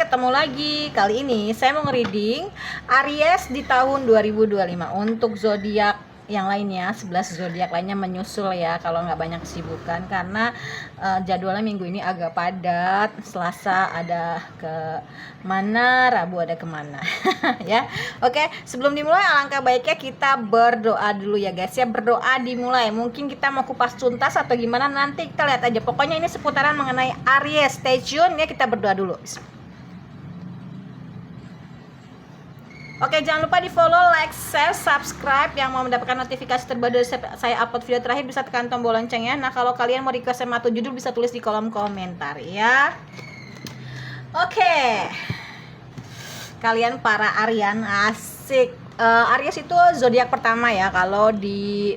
ketemu lagi. Kali ini saya mau nge-reading Aries di tahun 2025. Untuk zodiak yang lainnya, 11 zodiak lainnya menyusul ya, kalau nggak banyak kesibukan karena jadwalnya minggu ini agak padat. Selasa ada ke mana, Rabu ada kemana ya. Oke, sebelum dimulai alangkah baiknya kita berdoa dulu ya guys ya. Berdoa dimulai, mungkin kita mau kupas tuntas atau gimana nanti kita lihat aja. Pokoknya ini seputaran mengenai Aries. Stay tune ya, kita berdoa dulu. Oke, jangan lupa di follow, like, share, subscribe. Yang mau mendapatkan notifikasi terbaru dari saya upload video terakhir bisa tekan tombol loncengnya. Nah, kalau kalian mau request sama atau judul bisa tulis di kolom komentar ya. Oke, kalian para Arian asik. Aries itu zodiak pertama ya kalau di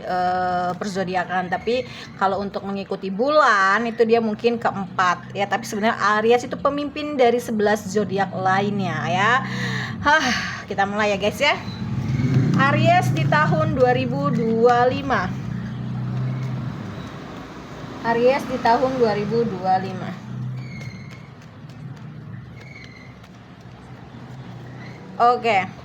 perzodiakan, tapi kalau untuk mengikuti bulan itu dia mungkin keempat ya. Tapi sebenarnya Aries itu pemimpin dari 11 zodiak lainnya ya. Kita mulai ya guys ya. Aries di tahun 2025. Aries di tahun 2025. Oke.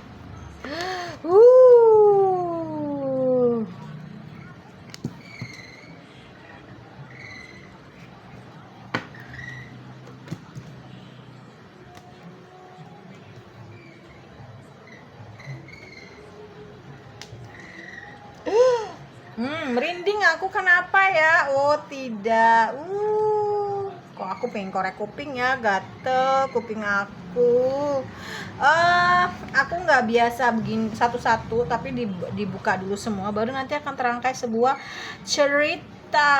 Merinding aku, kenapa ya? Oh tidak. Kok aku pengen korek kuping ya, gatel kuping aku. Aku nggak biasa begini satu-satu, tapi dibuka dulu semua, baru nanti akan terangkai sebuah cerita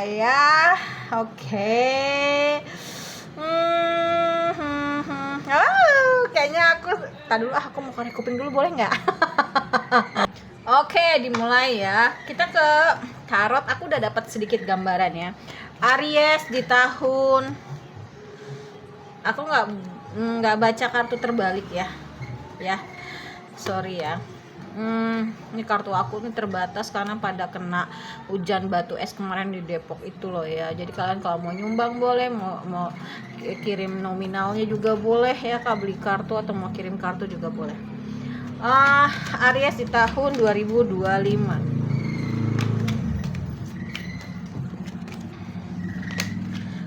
ya. Oke. Kayaknya aku mau korek kuping dulu, boleh nggak? Oke, dimulai ya. Kita ke tarot. Aku udah dapat sedikit gambaran ya. Aries di tahun, aku nggak baca kartu terbalik ya. Ya, sorry ya. Ini kartu aku ini terbatas karena pada kena hujan batu es kemarin di Depok itu loh ya. Jadi kalian kalau mau nyumbang boleh, mau kirim nominalnya juga boleh ya, beli kartu atau mau kirim kartu juga boleh. Aries di tahun 2025.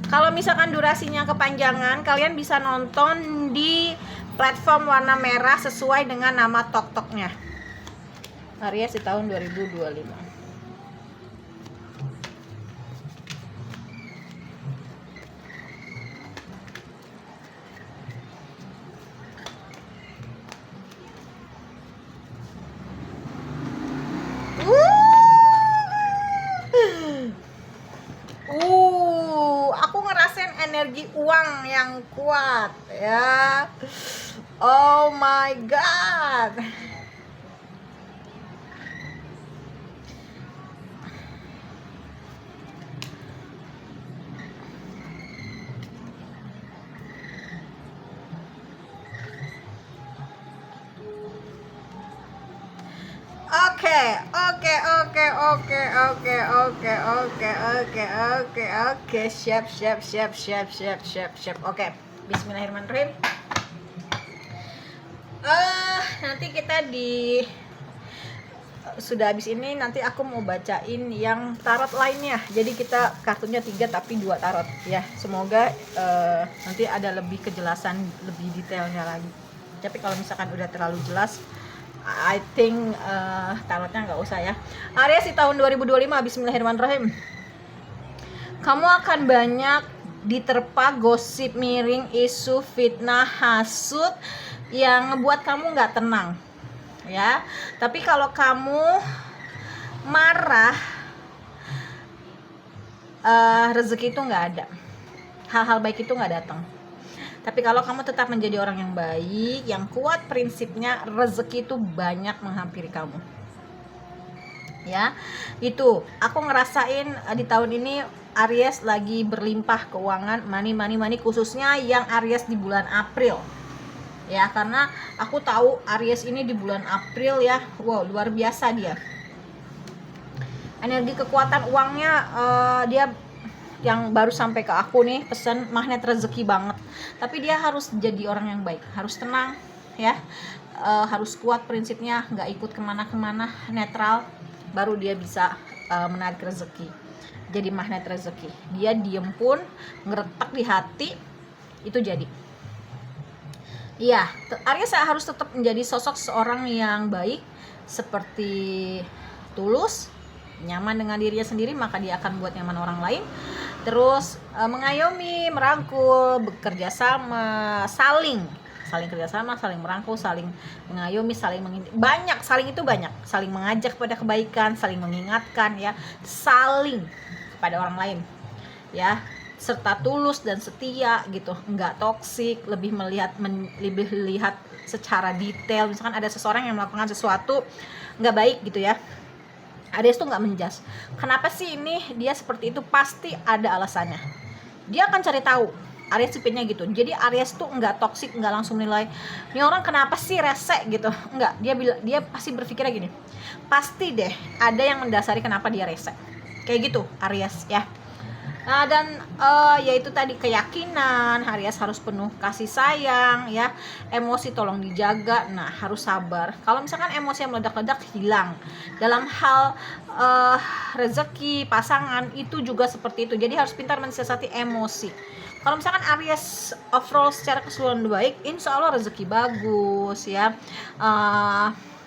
Kalau misalkan durasinya kepanjangan, kalian bisa nonton di platform warna merah sesuai dengan nama tok-toknya. Aries di tahun 2025. Aku ngerasain energi uang yang kuat ya. Oh my god. Oke, siap. Oke, bismillahirrahmanirrahim. Nanti kita sudah habis ini nanti aku mau bacain yang tarot lainnya. Jadi kita kartunya 3 tapi 2 tarot ya. Semoga nanti ada lebih kejelasan, lebih detailnya lagi. Tapi kalau misalkan udah terlalu jelas, I think tarotnya nggak usah ya. Aries di tahun 2025. Bismillahirrahmanirrahim. Kamu akan banyak diterpa gosip miring, isu, fitnah, hasut yang ngebuat kamu nggak tenang ya. Tapi kalau kamu marah, rezeki itu nggak ada, hal-hal baik itu nggak datang. Tapi kalau kamu tetap menjadi orang yang baik, yang kuat prinsipnya, rezeki itu banyak menghampiri kamu ya. Itu aku ngerasain di tahun ini Aries lagi berlimpah keuangan, money, khususnya yang Aries di bulan April ya, karena aku tahu Aries ini di bulan April ya, wow, luar biasa dia. Energi kekuatan uangnya dia yang baru sampai ke aku nih pesan magnet rezeki banget, tapi dia harus jadi orang yang baik, harus tenang ya, harus kuat prinsipnya, nggak ikut kemana-kemana, netral, baru dia bisa menarik rezeki, jadi magnet rezeki. Dia diem pun ngeretak di hati itu jadi. Iya, Aries harus tetap menjadi sosok seorang yang baik, seperti tulus, nyaman dengan dirinya sendiri, maka dia akan buat nyaman orang lain. Terus mengayomi, merangkul, bekerja sama, saling kerjasama, saling merangkul, saling mengayomi, saling banyak, saling itu banyak, saling mengajak kepada kebaikan, saling mengingatkan ya, saling kepada orang lain ya, serta tulus dan setia gitu, nggak toksik, lebih lihat secara detail. Misalkan ada seseorang yang melakukan sesuatu nggak baik gitu ya, Aries tuh nggak menjas, kenapa sih ini dia seperti itu, pasti ada alasannya, dia akan cari tahu. Aries tipenya gitu, jadi Aries tuh nggak toksik, nggak langsung nilai ini orang kenapa sih rese gitu, nggak, dia pasti berpikirnya gini, pasti deh ada yang mendasari kenapa dia rese, kayak gitu Aries ya. Nah, dan yaitu tadi keyakinan, Aries harus penuh kasih sayang ya, emosi tolong dijaga, nah harus sabar. Kalau misalkan emosi yang meledak-ledak hilang. Dalam hal rezeki, pasangan itu juga seperti itu, jadi harus pintar mensiasati emosi. Kalau misalkan Aries overall secara keseluruhan baik, insya Allah rezeki bagus ya.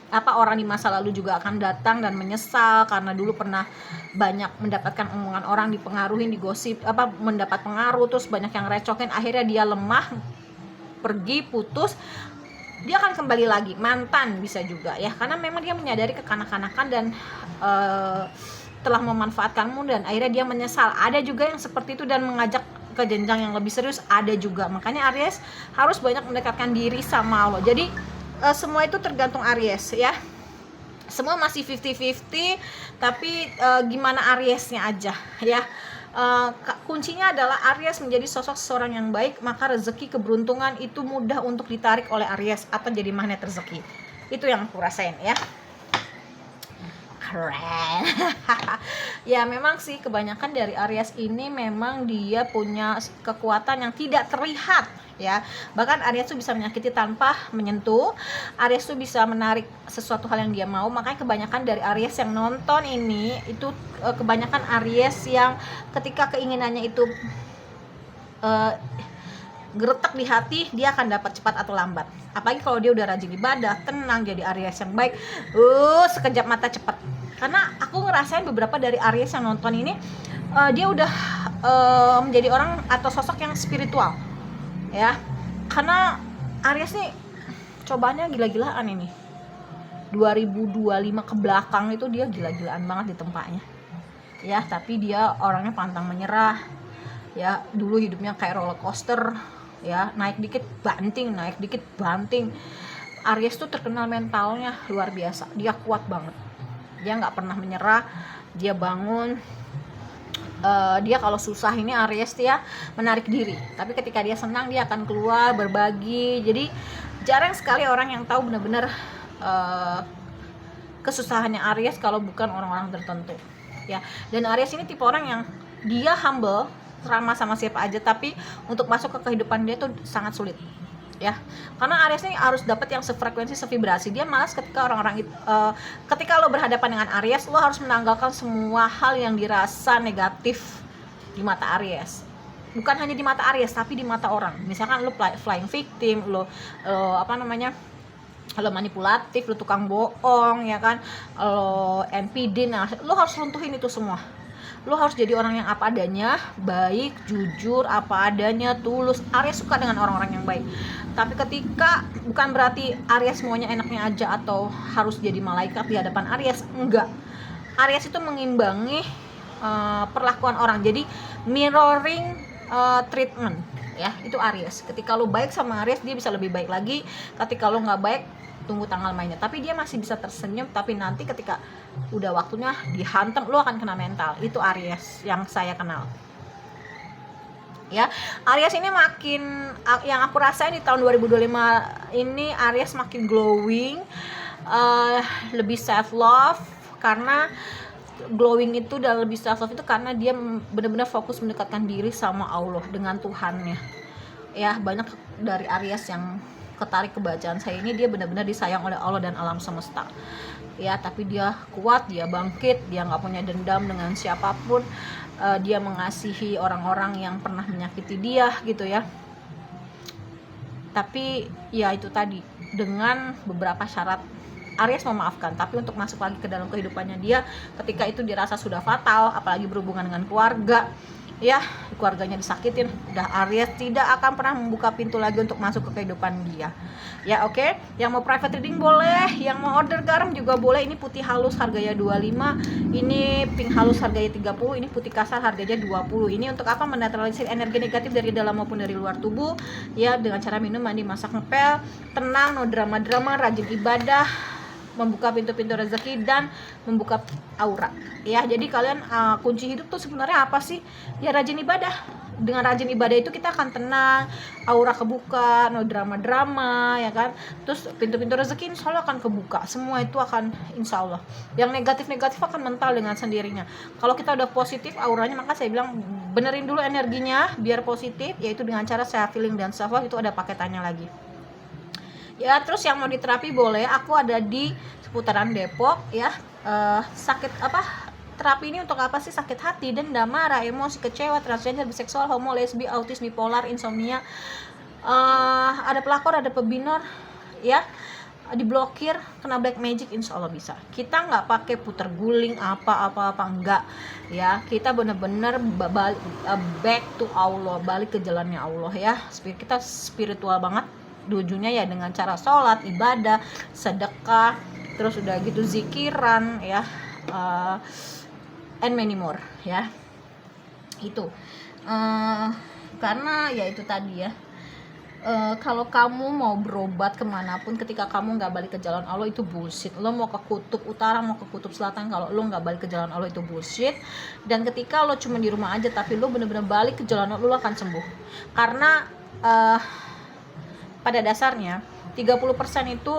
Orang di masa lalu juga akan datang dan menyesal karena dulu pernah banyak mendapatkan omongan orang, dipengaruhi, digosip, mendapat pengaruh, terus banyak yang recokin, akhirnya dia lemah, pergi, putus, dia akan kembali lagi, mantan bisa juga ya, karena memang dia menyadari kekanak-kanakan dan telah memanfaatkanmu dan akhirnya dia menyesal. Ada juga yang seperti itu dan mengajak ke jenjang yang lebih serius, ada juga. Makanya Aries harus banyak mendekatkan diri sama Allah. Jadi semua itu tergantung Aries ya, semua masih 50-50, tapi gimana Ariesnya aja ya. Kuncinya adalah Aries menjadi sosok seorang yang baik, maka rezeki, keberuntungan itu mudah untuk ditarik oleh Aries atau jadi magnet rezeki. Itu yang aku rasain ya. Keren. Ya memang sih kebanyakan dari Aries ini memang dia punya kekuatan yang tidak terlihat ya. Bahkan Aries tuh bisa menyakiti tanpa menyentuh. Aries tuh bisa menarik sesuatu hal yang dia mau. Makanya kebanyakan dari Aries yang nonton ini itu kebanyakan Aries yang ketika keinginannya itu geretak di hati, dia akan dapat cepat atau lambat. Apalagi kalau dia udah rajin ibadah, tenang, jadi Aries yang baik, sekejap mata cepat. Karena aku ngerasain beberapa dari Aries yang nonton ini, dia udah menjadi orang atau sosok yang spiritual ya. Karena Aries nih cobaannya gila-gilaan ini, 2025 ke belakang itu dia gila-gilaan banget di tempatnya ya. Tapi dia orangnya pantang menyerah ya. Dulu hidupnya kayak roller coaster ya, naik dikit banting, naik dikit banting. Aries tuh terkenal mentalnya luar biasa, dia kuat banget, dia nggak pernah menyerah, dia bangun. Dia kalau susah ini Aries dia menarik diri, tapi ketika dia senang dia akan keluar berbagi. Jadi jarang sekali orang yang tahu benar-benar kesusahannya Aries kalau bukan orang-orang tertentu ya. Dan Aries ini tipe orang yang dia humble, ramah sama siapa aja, tapi untuk masuk ke kehidupan dia tuh sangat sulit ya. Karena Aries ini harus dapat yang sefrekuensi, sevibrasi. Dia malas ketika orang-orang ketika lo berhadapan dengan Aries, lo harus menanggalkan semua hal yang dirasa negatif di mata Aries. Bukan hanya di mata Aries, tapi di mata orang. Misalkan lo flying victim, lo lo manipulatif, lo tukang bohong ya kan, lo NPD, nah lo harus runtuhin itu semua. Lo harus jadi orang yang apa adanya, baik, jujur, apa adanya, tulus. Aries suka dengan orang-orang yang baik. Tapi ketika, bukan berarti Aries semuanya enaknya aja atau harus jadi malaikat di hadapan Aries, enggak. Aries itu mengimbangi perlakuan orang, jadi mirroring treatment ya, itu Aries. Ketika lo baik sama Aries, dia bisa lebih baik lagi. Ketika lo nggak baik, tunggu tanggal mainnya. Tapi dia masih bisa tersenyum, tapi nanti ketika udah waktunya dihantam, lo akan kena mental. Itu Aries yang saya kenal ya. Aries ini makin, yang aku rasain di tahun 2025 ini, Aries makin glowing, lebih self love, karena glowing itu dan lebih self love itu karena dia benar-benar fokus mendekatkan diri sama Allah, dengan Tuhannya. Ya, banyak dari Aries yang ketarik ke bacaan saya ini, dia benar-benar disayang oleh Allah dan alam semesta. Ya, tapi dia kuat, dia bangkit, dia nggak punya dendam dengan siapapun. Dia mengasihi orang-orang yang pernah menyakiti dia gitu ya. Tapi ya itu tadi, dengan beberapa syarat. Aries memaafkan, tapi untuk masuk lagi ke dalam kehidupannya dia, ketika itu dirasa sudah fatal, apalagi berhubungan dengan keluarga, ya keluarganya disakitin, udah Aries tidak akan pernah membuka pintu lagi untuk masuk ke kehidupan dia. Ya oke. Yang mau private reading boleh, yang mau order garam juga boleh. Ini putih halus harganya 25, ini pink halus harganya 30, ini putih kasar harganya 20. Ini untuk apa? Menetralisir energi negatif dari dalam maupun dari luar tubuh, ya, dengan cara minum, mandi, masak, ngepel, tenang, no drama-drama, rajin ibadah, membuka pintu-pintu rezeki dan membuka aura. Ya, jadi kalian kunci hidup tuh sebenarnya apa sih? Ya rajin ibadah. Dengan rajin ibadah itu kita akan tenang, aura kebuka, no drama-drama, ya kan? Terus pintu-pintu rezeki insya Allah akan kebuka. Semua itu akan insya Allah. Yang negatif-negatif akan mental dengan sendirinya. Kalau kita udah positif auranya, maka saya bilang benerin dulu energinya biar positif, yaitu dengan cara self healing dan self love, itu ada paketannya lagi. Ya, terus yang mau diterapi boleh, aku ada di seputaran Depok ya. Sakit apa? Terapi ini untuk apa sih? Sakit hati, dendam, marah, emosi, kecewa, transgender, biseksual, homo, lesbi, autis, bipolar, insomnia. Ada pelakor, ada pebinor, ya, diblokir, kena black magic, insya Allah bisa. Kita nggak pakai puter guling apa enggak, ya. Kita benar-benar back to Allah, balik ke jalannya Allah ya. Kita spiritual banget. Tujuannya ya dengan cara sholat, ibadah, sedekah, terus udah gitu zikiran ya, and many more ya. Itu karena ya itu tadi ya, kalau kamu mau berobat kemanapun, ketika kamu nggak balik ke jalan Allah, itu bullshit. Lo mau ke kutub utara, mau ke kutub selatan, kalau lo nggak balik ke jalan Allah, itu bullshit. Dan ketika lo cuma di rumah aja tapi lo bener-bener balik ke jalan Allah, lo akan sembuh. Karena pada dasarnya 30% itu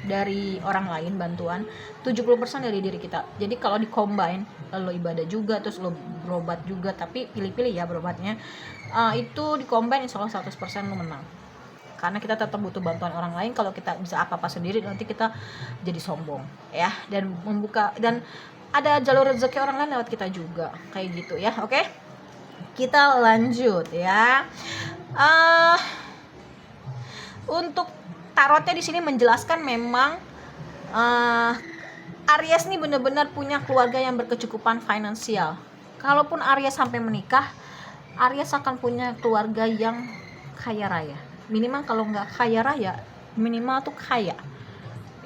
dari orang lain bantuan, 70% dari diri kita. Jadi kalau di-combine, lo ibadah juga, terus lo berobat juga, tapi pilih-pilih ya berobatnya, itu di-combine insya Allah 100% lo menang. Karena kita tetap butuh bantuan orang lain. Kalau kita bisa apa-apa sendiri, nanti kita jadi sombong ya. Dan membuka, dan ada jalur rezeki orang lain lewat kita juga, kayak gitu ya. Oke, kita lanjut ya. Untuk tarotnya di sini menjelaskan memang Aries nih benar-benar punya keluarga yang berkecukupan finansial. Kalaupun Aries sampai menikah, Aries akan punya keluarga yang kaya raya. Minimal kalau nggak kaya raya, minimal tuh kaya,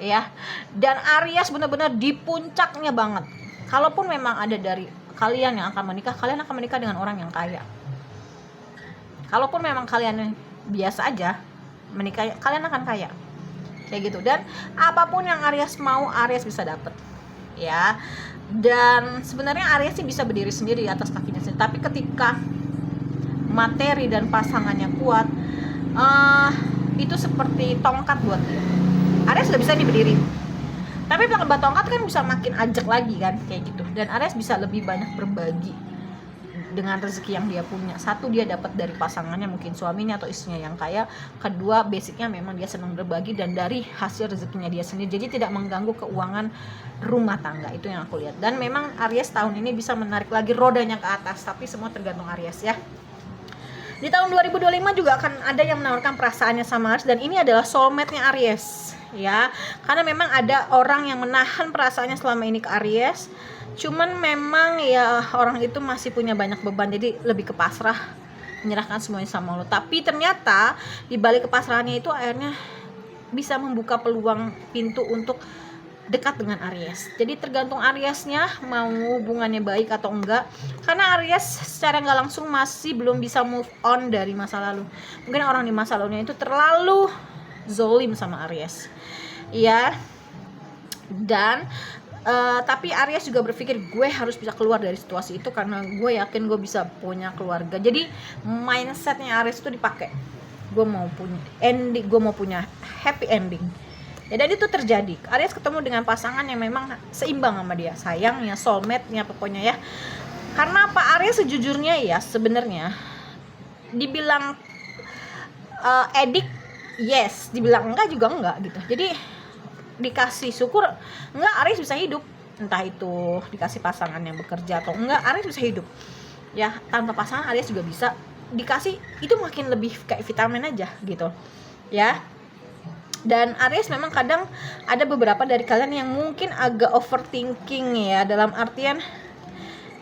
ya. Dan Aries benar-benar di puncaknya banget. Kalaupun memang ada dari kalian yang akan menikah dengan orang yang kaya. Kalaupun memang kalian biasa aja menikah, kalian akan kaya, kayak gitu. Dan apapun yang Aries mau, Aries bisa dapet ya. Dan sebenarnya Aries sih bisa berdiri sendiri di atas kakinya sendiri, tapi ketika materi dan pasangannya kuat, itu seperti tongkat buat dia. Aries sudah bisa nih berdiri, tapi pakai tongkat kan bisa makin ajak lagi kan, kayak gitu. Dan Aries bisa lebih banyak berbagi dengan rezeki yang dia punya. Satu, dia dapat dari pasangannya, mungkin suaminya atau istrinya yang kaya. Kedua, basicnya memang dia senang berbagi dan dari hasil rezekinya dia sendiri, jadi tidak mengganggu keuangan rumah tangga. Itu yang aku lihat. Dan memang Aries tahun ini bisa menarik lagi rodanya ke atas, tapi semua tergantung Aries ya. Di tahun 2025 juga akan ada yang menawarkan perasaannya sama Aries, dan ini adalah soulmate-nya Aries ya. Karena memang ada orang yang menahan perasaannya selama ini ke Aries. Cuman memang ya orang itu masih punya banyak beban, jadi lebih ke pasrah, menyerahkan semuanya sama Allah. Tapi ternyata di balik kepasrahannya itu akhirnya bisa membuka peluang pintu untuk dekat dengan Aries. Jadi tergantung Ariesnya mau hubungannya baik atau enggak. Karena Aries secara nggak langsung masih belum bisa move on dari masa lalu. Mungkin orang di masa lalunya itu terlalu zolim sama Aries, ya. Dan tapi Aries juga berpikir, gue harus bisa keluar dari situasi itu karena gue yakin gue bisa punya keluarga. Jadi mindsetnya Aries itu dipakai, gue mau punya ending, gue mau punya happy ending Ya, dan itu terjadi. Aries ketemu dengan pasangan yang memang seimbang sama dia, sayangnya, soulmate-nya pokoknya ya. Karena Pak Aries sejujurnya ya sebenarnya dibilang edik, yes, dibilang enggak juga enggak gitu. Jadi dikasih syukur, enggak, Aries bisa hidup. Entah itu dikasih pasangan yang bekerja atau enggak, Aries bisa hidup. Ya, tanpa pasangan Aries juga bisa. Dikasih itu makin lebih kayak vitamin aja gitu. Ya. Dan Aries memang kadang ada beberapa dari kalian yang mungkin agak overthinking ya, dalam artian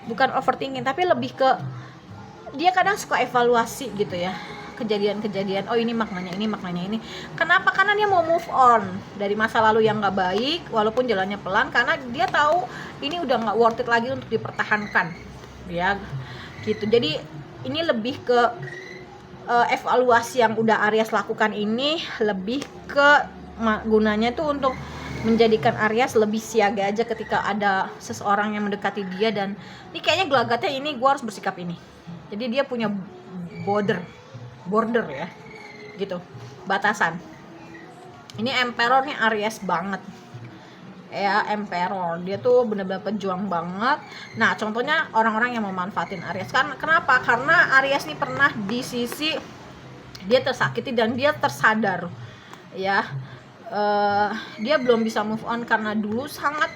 bukan overthinking tapi lebih ke dia kadang suka evaluasi gitu ya, kejadian-kejadian, oh ini maknanya ini. Kenapa? Karena dia mau move on dari masa lalu yang gak baik walaupun jalannya pelan, karena dia tahu ini udah gak worth it lagi untuk dipertahankan ya gitu. Jadi ini lebih ke evaluasi yang udah Aries lakukan ini lebih ke gunanya tuh untuk menjadikan Aries lebih siaga aja ketika ada seseorang yang mendekati dia, dan ini kayaknya gelagatnya ini gue harus bersikap ini. Jadi dia punya border ya gitu, batasan. Ini Emperor nih Aries banget ya, Emperor dia tuh benar-benar pejuang banget. Nah contohnya orang-orang yang memanfaatin Aries kan, kenapa? Karena Aries nih pernah di sisi dia tersakiti dan dia tersadar ya, dia belum bisa move on karena dulu sangat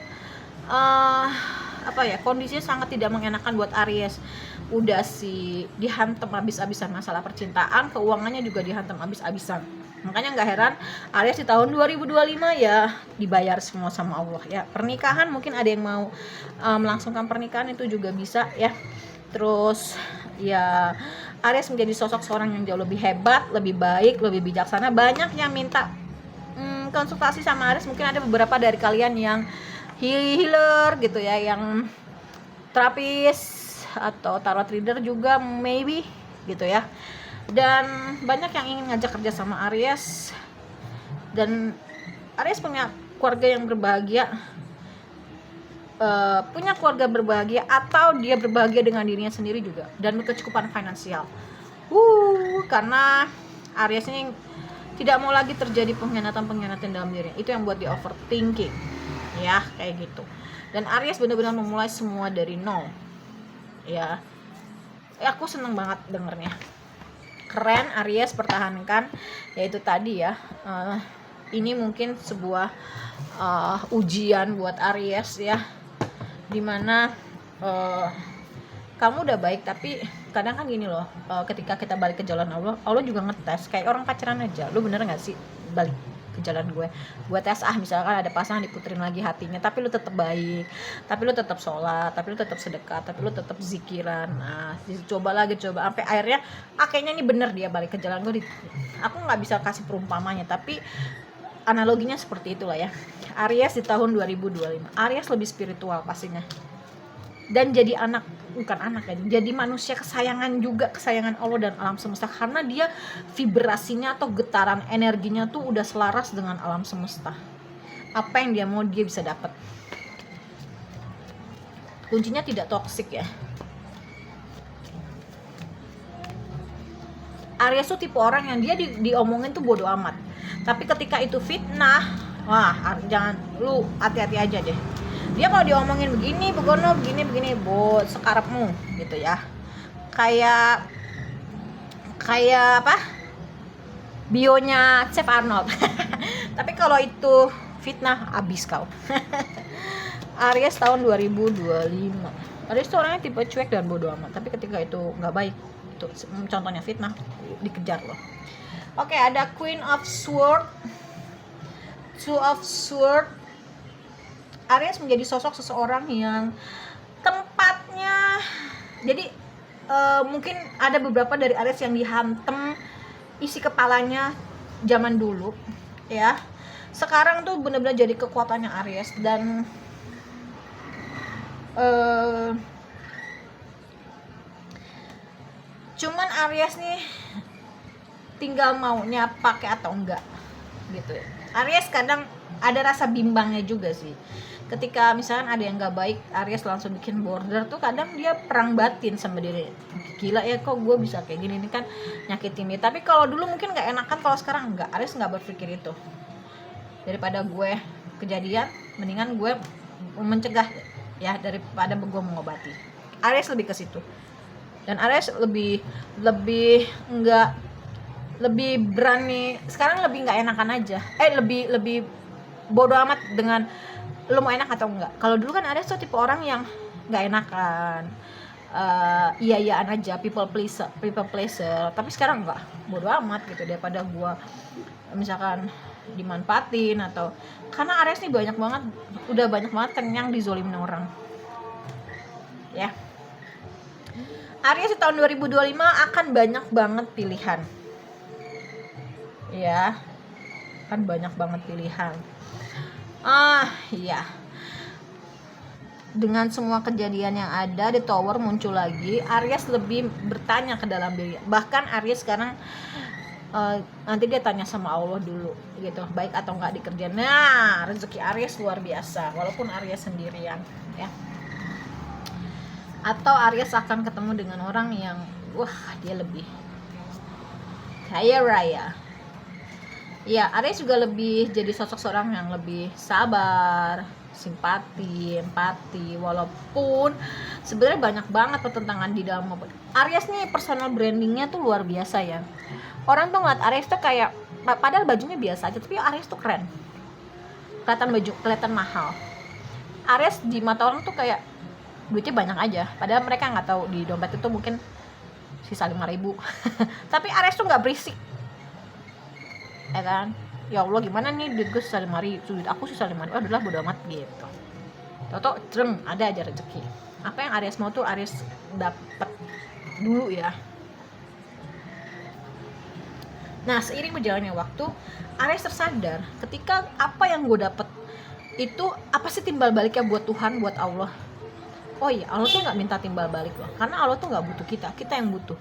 kondisinya sangat tidak mengenakan buat Aries. Udah sih dihantam habis-habisan masalah percintaan, keuangannya juga dihantam habis-habisan. Makanya nggak heran Aries di tahun 2025 ya dibayar semua sama Allah ya. Pernikahan mungkin ada yang mau melangsungkan pernikahan itu juga bisa ya. Terus ya Aries menjadi sosok seorang yang jauh lebih hebat, lebih baik, lebih bijaksana. Banyak yang minta konsultasi sama Aries. Mungkin ada beberapa dari kalian yang healer gitu ya, yang terapis atau tarot reader juga maybe gitu ya. Dan banyak yang ingin ngajak kerja sama Aries, dan Aries punya keluarga yang berbahagia, punya keluarga berbahagia atau dia berbahagia dengan dirinya sendiri juga, dan berkecukupan finansial. Karena Aries ini tidak mau lagi terjadi pengkhianatan dalam diri. Itu yang buat dia overthinking ya, kayak gitu. Dan Aries benar-benar memulai semua dari nol ya. Aku seneng banget dengernya, keren. Aries pertahankan, yaitu tadi ya, ini mungkin sebuah ujian buat Aries ya, dimana kamu udah baik tapi kadang kan gini loh, ketika kita balik ke jalan Allah juga ngetes kayak orang pacaran aja, lu bener nggak sih balik ke jalan gue tes, misalkan ada pasangan diputerin lagi hatinya tapi lu tetap baik, tapi lu tetap sholat, tapi lu tetap sedekah, tapi lu tetap zikiran. Nah coba sampai akhirnya kayaknya ini bener dia balik ke jalan gue. Aku nggak bisa kasih perumpamanya tapi analoginya seperti itulah ya. Aries di tahun 2025 Aries lebih spiritual pastinya, dan jadi jadi manusia kesayangan Allah dan alam semesta, karena dia vibrasinya atau getaran energinya tuh udah selaras dengan alam semesta. Apa yang dia mau dia bisa dapat. Kuncinya tidak toksik ya. Aries tuh tipe orang yang dia diomongin tuh bodo amat, tapi ketika itu fitnah, wah jangan, lu hati-hati aja deh. Dia kalau diomongin begini, begini, sekarapmu gitu ya. Kayak apa? Bionya Chef Arnold. Tapi kalau itu fitnah, abis kau. Aries tahun 2025. Aries tuh orangnya tipe cuek dan bodo amat, tapi ketika itu nggak baik, itu contohnya fitnah, dikejar loh. Oke, ada Queen of Swords, Two of Swords. Aries menjadi sosok seseorang yang tempatnya, jadi mungkin ada beberapa dari Aries yang dihantam isi kepalanya zaman dulu ya. Sekarang tuh benar-benar jadi kekuatannya Aries, dan cuman Aries nih tinggal maunya pakai atau enggak gitu ya. Aries kadang ada rasa bimbangnya juga sih. Ketika misalnya ada yang gak baik, Aries langsung bikin border tuh, kadang dia perang batin sama diri. Gila ya, kok gue bisa kayak gini, ini kan nyakitin dia. Tapi kalau dulu mungkin gak enakan, kalau sekarang enggak. Aries gak berpikir itu daripada gue kejadian, mendingan gue mencegah ya daripada gue mengobati. Aries lebih ke situ. Dan Aries lebih berani sekarang, lebih nggak enakan aja, lebih bodo amat dengan lo mau enak atau enggak. Kalau dulu kan Aries tuh tipe orang yang nggak enakan, iya-iyaan aja, people pleaser. Tapi sekarang enggak, bodo amat gitu, daripada gua misalkan dimanfaatin atau, karena Aries nih udah banyak banget kan yang dizolimin orang ya. Aries di tahun 2025 akan banyak banget pilihan ya, kan banyak banget pilihan. Iya, dengan semua kejadian yang ada di Tower muncul lagi, Aries lebih bertanya ke dalam diri. Bahkan Aries sekarang nanti dia tanya sama Allah dulu gitu, baik atau enggak di kerjaan. Nah, rezeki Aries luar biasa walaupun Aries sendirian ya. Atau Aries akan ketemu dengan orang yang dia lebih kaya raya. Ya, Aries juga lebih jadi sosok seorang yang lebih sabar, simpati, empati, walaupun sebenarnya banyak banget pertentangan di dalam Aries nih. Personal brandingnya tuh luar biasa ya. Orang tuh ngeliat Aries tuh kayak, padahal bajunya biasa aja, tapi Aries tuh keren, kelihatan mahal. Aries di mata orang tuh kayak duitnya banyak aja, padahal mereka nggak tahu di dompet itu mungkin sisa 5.000 tapi Aries tuh nggak berisik ya kan. Ya Allah, gimana nih duit gue sisa 5.000, duit aku sisa 5.000, adalah bodo amat gitu. Toto cereng, ada aja rezeki. Apa yang Aries mau tuh Aries dapet dulu ya. Nah, seiring berjalannya waktu, Aries tersadar ketika apa yang gue dapet itu apa sih timbal baliknya buat Tuhan, buat Allah. Oh iya, Allah tuh nggak minta timbal balik loh, karena Allah tuh nggak butuh kita yang butuh.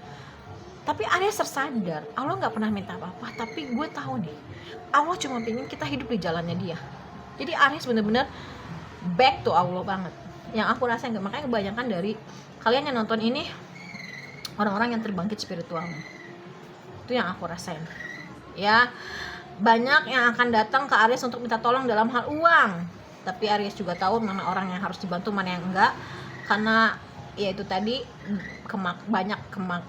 Tapi Aries tersadar Allah nggak pernah minta apa-apa, tapi gue tahu nih Allah cuma pengen kita hidup di jalannya Dia. Jadi Aries bener-bener back to Allah banget. Yang aku rasain, makanya kebanyakan dari kalian yang nonton ini orang-orang yang terbangkit spiritualnya. Itu yang aku rasain ya. Banyak yang akan datang ke Aries untuk minta tolong dalam hal uang, tapi Aries juga tahu mana orang yang harus dibantu, mana yang enggak. Karena ya itu tadi,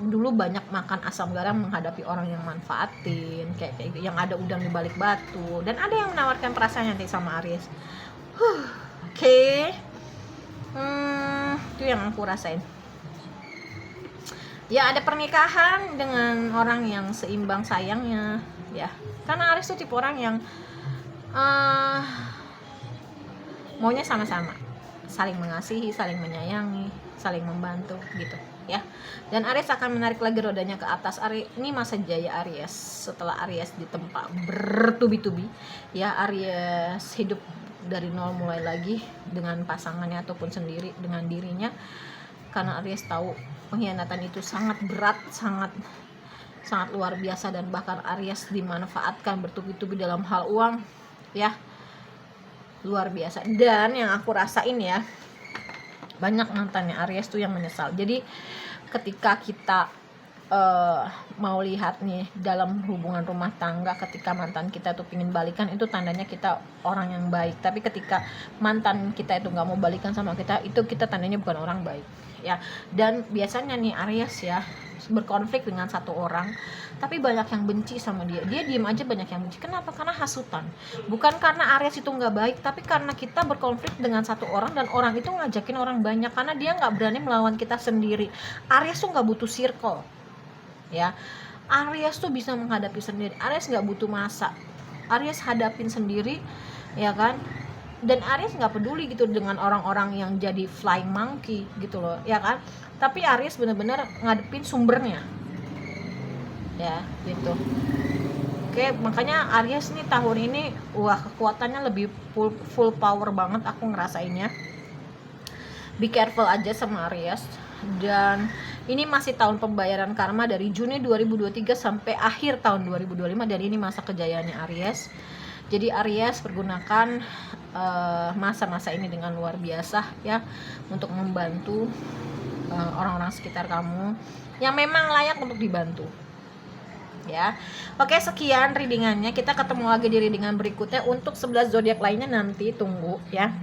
dulu banyak makan asam garam menghadapi orang yang manfaatin kayak gitu, yang ada udang di balik batu, dan ada yang menawarkan perasaan nanti sama Aries. Oke. Itu yang aku rasain. Ya, ada pernikahan dengan orang yang seimbang sayangnya ya, karena Aries tuh tipe orang yang maunya sama-sama, saling mengasihi, saling menyayangi, saling membantu gitu ya. Dan Aries akan menarik lagi rodanya ke atas. Ini masa jaya Aries setelah Aries ditempa bertubi-tubi ya. Aries hidup dari nol, mulai lagi dengan pasangannya ataupun sendiri dengan dirinya, karena Aries tahu pengkhianatan itu sangat berat, sangat luar biasa, dan bahkan Aries dimanfaatkan bertubi-tubi dalam hal uang ya, luar biasa. Dan yang aku rasain ya, banyak mantannya Aries tuh yang menyesal. Jadi ketika kita mau lihat nih dalam hubungan rumah tangga, ketika mantan kita tuh pingin balikan, itu tandanya kita orang yang baik. Tapi ketika mantan kita itu nggak mau balikan sama kita, itu kita tandanya bukan orang baik ya. Dan biasanya nih Aries ya berkonflik dengan satu orang, tapi banyak yang benci sama dia diem aja, banyak yang benci. Kenapa? Karena hasutan. Bukan karena Aries itu nggak baik, tapi karena kita berkonflik dengan satu orang dan orang itu ngajakin orang banyak, karena dia nggak berani melawan kita sendiri. Aries tuh nggak butuh circle ya. Aries tuh bisa menghadapi sendiri. Aries nggak butuh masa, Aries hadapin sendiri ya kan. Dan Aries nggak peduli gitu dengan orang-orang yang jadi flying monkey gitu loh ya kan. Tapi Aries bener-bener ngadepin sumbernya ya gitu. Oke, makanya Aries nih tahun ini kekuatannya lebih full power banget, aku ngerasainnya. Be careful aja sama Aries. Dan ini masih tahun pembayaran karma dari Juni 2023 sampai akhir tahun 2025, dan ini masa kejayaannya Aries. Jadi Aries pergunakan masa-masa ini dengan luar biasa ya, untuk membantu orang-orang sekitar kamu yang memang layak untuk dibantu ya. Oke, sekian readingannya. Kita ketemu lagi di readingan berikutnya. Untuk 11 zodiak lainnya nanti tunggu ya.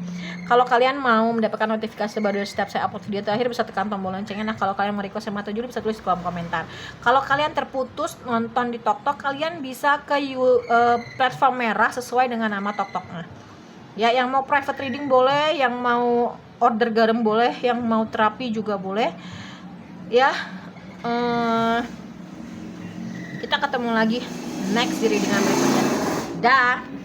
Kalau kalian mau mendapatkan notifikasi baru setiap saya upload video terakhir, bisa tekan tombol loncengnya. Nah, kalau kalian mau request sama Juli, bisa tulis di kolom komentar. Kalau kalian terputus nonton di TokTok, kalian bisa ke platform merah sesuai dengan nama TokToknya. Ya, yang mau private reading boleh, yang mau order garam boleh, yang mau terapi juga boleh. Ya, kita ketemu lagi next di readingan berikutnya. Dah.